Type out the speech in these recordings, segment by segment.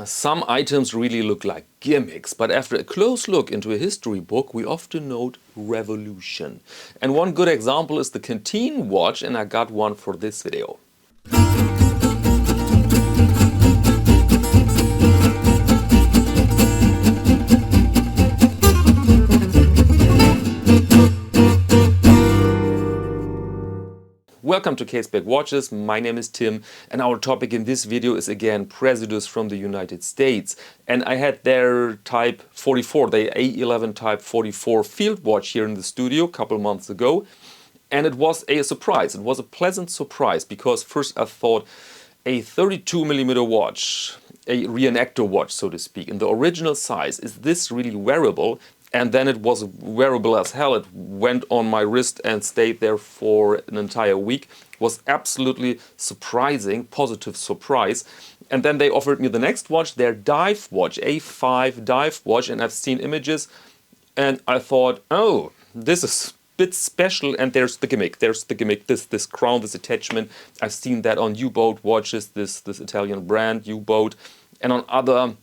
Some items really look like gimmicks, but after a close look into a history book, we often note revolution. And one good example is the Canteen watch, and I got one for this video. Welcome to Caseback Watches, my name is Tim, and our topic in this video is again Praesidus from the United States. And I had their Type 44, the A11 Type 44 field watch here in the studio a couple months ago. And it was a surprise, it was a pleasant surprise, because first I thought a 32mm watch, a reenactor watch so to speak, in the original size, is this really wearable? And then it was wearable as hell. It went on my wrist and stayed there for an entire week. Was absolutely surprising, positive surprise. And then they offered me the next watch, their dive watch, A-5 dive watch. And I've seen images and I thought, oh, this is a bit special. And there's the gimmick, this crown, this attachment. I've seen that on U-boat watches, this Italian brand, U-boat, and on other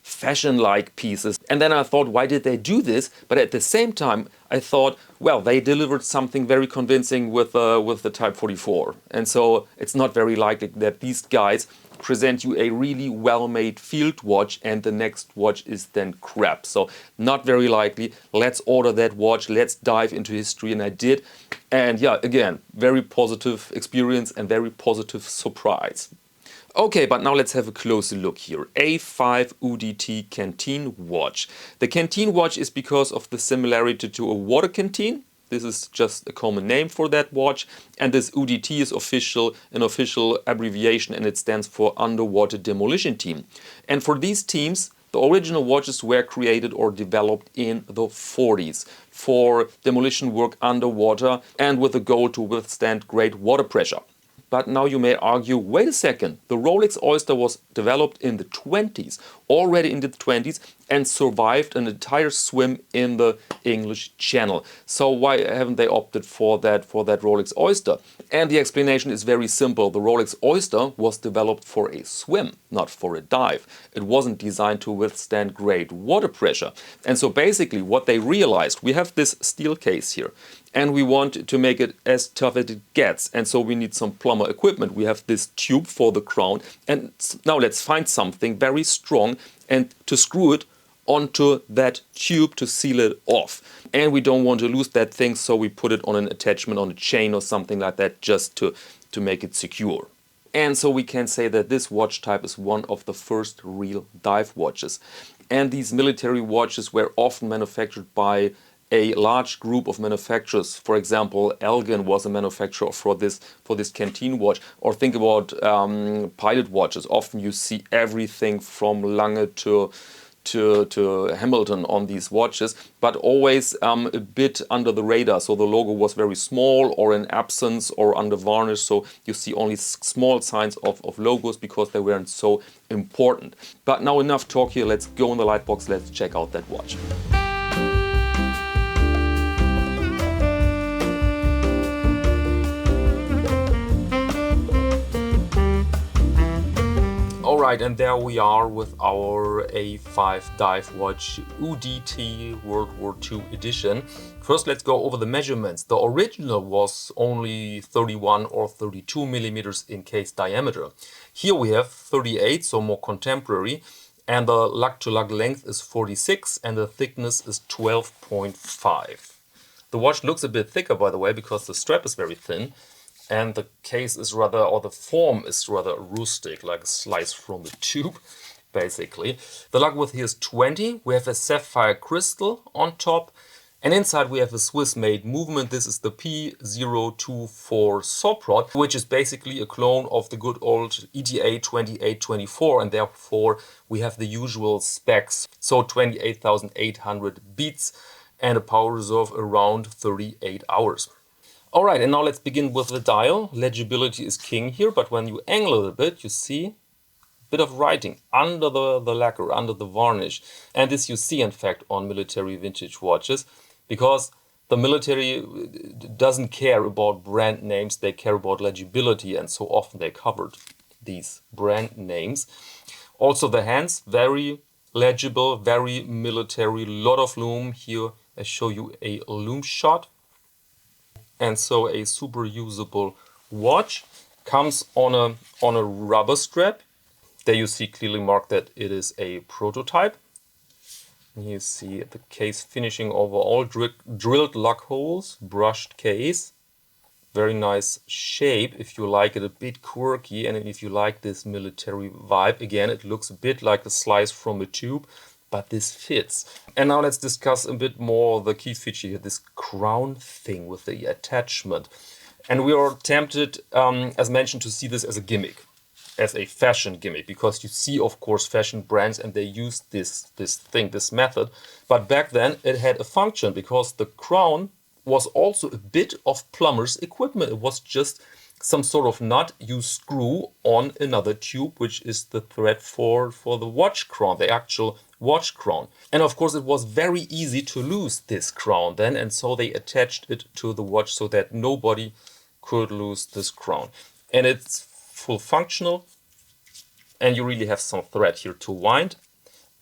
fashion-like pieces. And then I thought, why did they do this? But at the same time, I thought, well, they delivered something very convincing with the Type 44. And so it's not very likely that these guys present you a really well-made field watch and the next watch is then crap. So not very likely. Let's order that watch. Let's dive into history. And I did. And yeah, again, very positive experience and very positive surprise. Okay, but now let's have a closer look here. A-5 UDT Canteen watch. The Canteen watch is because of the similarity to a water canteen. This is just a common name for that watch. And this UDT is an official abbreviation, and it stands for Underwater Demolition Team. And for these teams, the original watches were created or developed in the 40s for demolition work underwater and with the goal to withstand great water pressure. But now you may argue, wait a second, the Rolex Oyster was developed in the 20s, already in the 20s, and survived an entire swim in the English Channel. So why haven't they opted for that Rolex Oyster? And the explanation is very simple. The Rolex Oyster was developed for a swim, not for a dive. It wasn't designed to withstand great water pressure. And so basically what they realized, we have this steel case here, and we want to make it as tough as it gets. And so we need some plumber equipment. We have this tube for the crown. And now let's find something very strong and to screw it onto that tube to seal it off. And we don't want to lose that thing, so we put it on an attachment, on a chain or something like that, just to make it secure. And so we can say that this watch type is one of the first real dive watches. And these military watches were often manufactured by a large group of manufacturers. For example, Elgin was a manufacturer for this Canteen watch. Or think about pilot watches. Often you see everything from Lange to Hamilton on these watches, but always a bit under the radar. So the logo was very small or in absence or under varnish. So you see only small signs of logos because they weren't so important. But now enough talk here. Let's go in the light box. Let's check out that watch. Alright, and there we are with our A-5 dive watch UDT World War II edition. First, let's go over the measurements. The original was only 31 or 32 millimeters in case diameter. Here we have 38, so more contemporary, and the lug-to-lug length is 46 and the thickness is 12.5. The watch looks a bit thicker, by the way, because the strap is very thin. And the case is rather, or the form is rather rustic, like a slice from the tube, basically. The lug width here is 20. We have a sapphire crystal on top. And inside we have a Swiss-made movement. This is the P024 soap rod, which is basically a clone of the good old ETA 2824. And therefore we have the usual specs. So 28,800 beats and a power reserve around 38 hours. Alright, and now let's begin with the dial. Legibility is king here, but when you angle it a bit, you see a bit of writing under the lacquer, under the varnish. And this you see, in fact, on military vintage watches, because the military doesn't care about brand names, they care about legibility, and so often they covered these brand names. Also the hands, very legible, very military, lot of lume. Here I show you a lume shot. And so a super usable watch. Comes on a rubber strap. There you see clearly marked that it is a prototype. You see the case finishing overall, drilled lock holes, brushed case. Very nice shape if you like it, a bit quirky, and if you like this military vibe. Again, it looks a bit like a slice from a tube, but this fits. And now let's discuss a bit more the key feature here, this crown thing with the attachment. And we are tempted, as mentioned, to see this as a gimmick, as a fashion gimmick, because you see, of course, fashion brands and they use this method. But back then it had a function, because the crown was also a bit of plumber's equipment. It was just some sort of nut you screw on another tube, which is the thread for the watch crown, the actual watch crown. And of course it was very easy to lose this crown then, and so they attached it to the watch so that nobody could lose this crown. And it's full functional, and you really have some thread here to wind,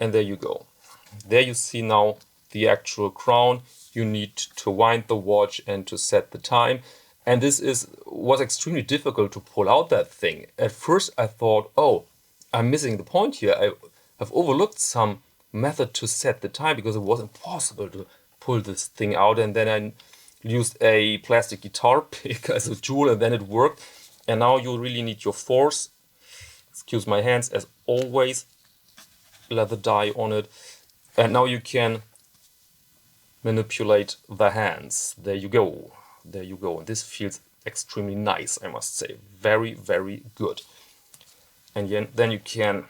and there you go. There you see now the actual crown. You need to wind the watch and to set the time. And this was extremely difficult to pull out that thing. At first I thought, oh, I'm missing the point here. I have overlooked some method to set the time, because it was impossible to pull this thing out. And then I used a plastic guitar pick as a tool, and then it worked. And now you really need your force. Excuse my hands, as always. Leather dye on it. And now you can manipulate the hands. There you go. There you go. And this feels extremely nice, I must say. Very, very good. And then you can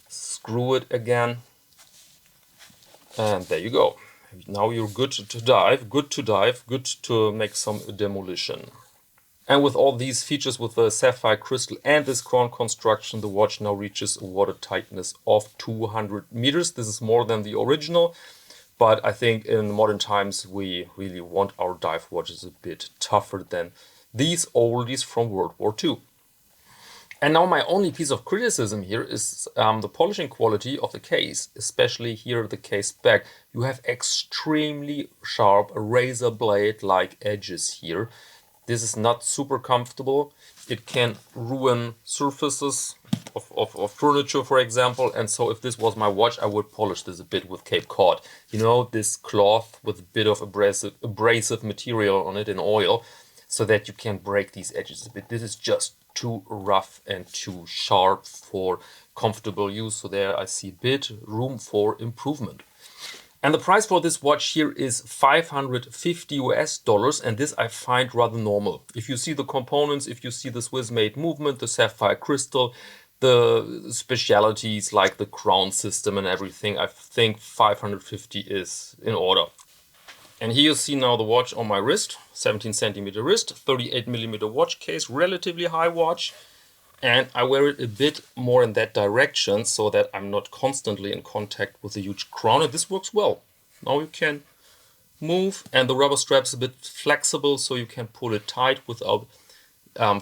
screw it again. And there you go. Now you're good to dive, good to make some demolition. And with all these features, with the sapphire crystal and this crown construction, the watch now reaches a water tightness of 200 meters. This is more than the original. But I think in modern times we really want our dive watches a bit tougher than these oldies from World War II. And now my only piece of criticism here is the polishing quality of the case, especially here the case back. You have extremely sharp razor blade-like edges here. This is not super comfortable. It can ruin surfaces of furniture, for example. And so if this was my watch, I would polish this a bit with Cape Cod. You know, this cloth with a bit of abrasive material on it in oil, so that you can break these edges a bit. This is just too rough and too sharp for comfortable use. So there I see a bit room for improvement. And the price for this watch here is $550 US, and this I find rather normal. If you see the components, if you see the Swiss-made movement, the sapphire crystal, the specialities like the crown system and everything, I think 550 is in order. And here you see now the watch on my wrist, 17 centimeter wrist, 38 millimeter watch case, relatively high watch. And I wear it a bit more in that direction so that I'm not constantly in contact with the huge crown. And this works well. Now you can move, and the rubber strap's a bit flexible, so you can pull it tight without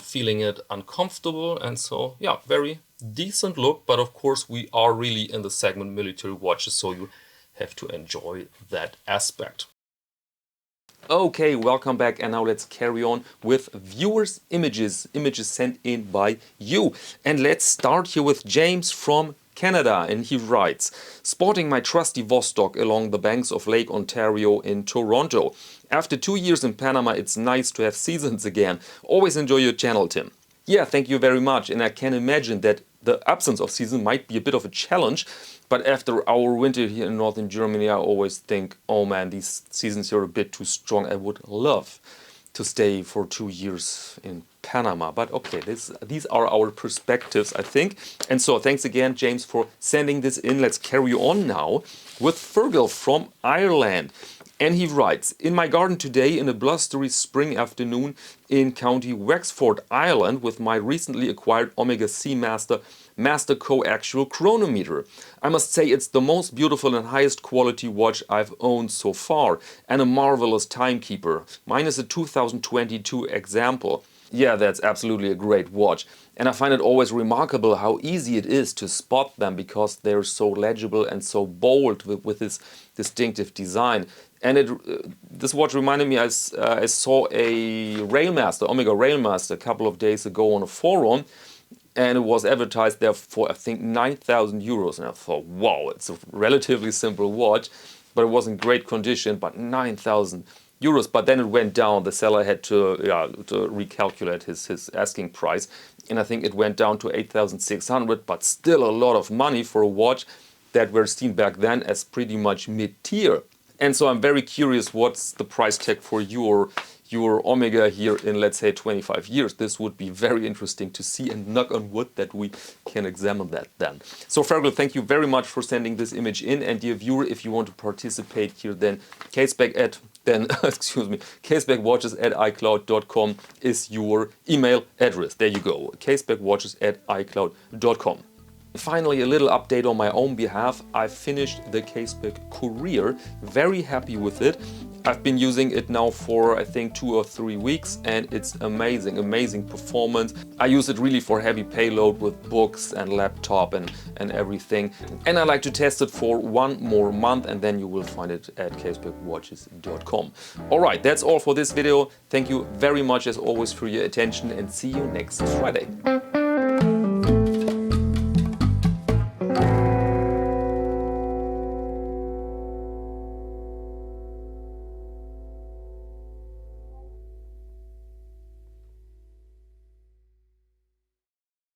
feeling it uncomfortable. And so, yeah, very decent look. But of course, we are really in the segment military watches, so you have to enjoy that aspect. Okay, welcome back, and now let's carry on with viewers' images sent in by you. And let's start here with James from Canada, and he writes, "Sporting my trusty Vostok along the banks of Lake Ontario in Toronto. After 2 years in Panama, it's nice to have seasons again. Always enjoy your channel, Tim." Yeah, thank you very much, and I can imagine that the absence of season might be a bit of a challenge, but after our winter here in northern Germany, I always think, oh man, these seasons here are a bit too strong. I would love to stay for 2 years in Panama, but okay, these are our perspectives, I think. And so thanks again, James, for sending this in. Let's carry on now with Fergal from Ireland. And he writes, "In my garden today in a blustery spring afternoon in County Wexford, Ireland, with my recently acquired Omega Seamaster Master Coaxial chronometer. I must say it's the most beautiful and highest quality watch I've owned so far, and a marvelous timekeeper. Mine is a 2022 example. Yeah, that's absolutely a great watch. And I find it always remarkable how easy it is to spot them because they're so legible and so bold with this distinctive design. And this watch reminded me, I saw a Railmaster, Omega Railmaster, a couple of days ago on a forum, and it was advertised there for, I think, 9,000 euros. And I thought, wow, it's a relatively simple watch, but it was in great condition, but 9,000 euros. But then it went down. The seller had to recalculate his asking price. And I think it went down to 8,600, but still a lot of money for a watch that were seen back then as pretty much mid-tier. And so I'm very curious, what's the price tag for your Omega here in, let's say, 25 years. This would be very interesting to see, and knock on wood that we can examine that then. So Fergal, thank you very much for sending this image in, and dear viewer, if you want to participate here, then casebackwatches@icloud.com is your email address. There you go, casebackwatches@icloud.com. Finally, a little update on my own behalf. I finished the Caseback Courier, very happy with it. I've been using it now for, I think, 2 or 3 weeks, and it's amazing performance. I use it really for heavy payload with books and laptop and everything. And I like to test it for 1 more month, and then you will find it at casebackwatches.com. Alright, that's all for this video. Thank you very much as always for your attention, and see you next Friday.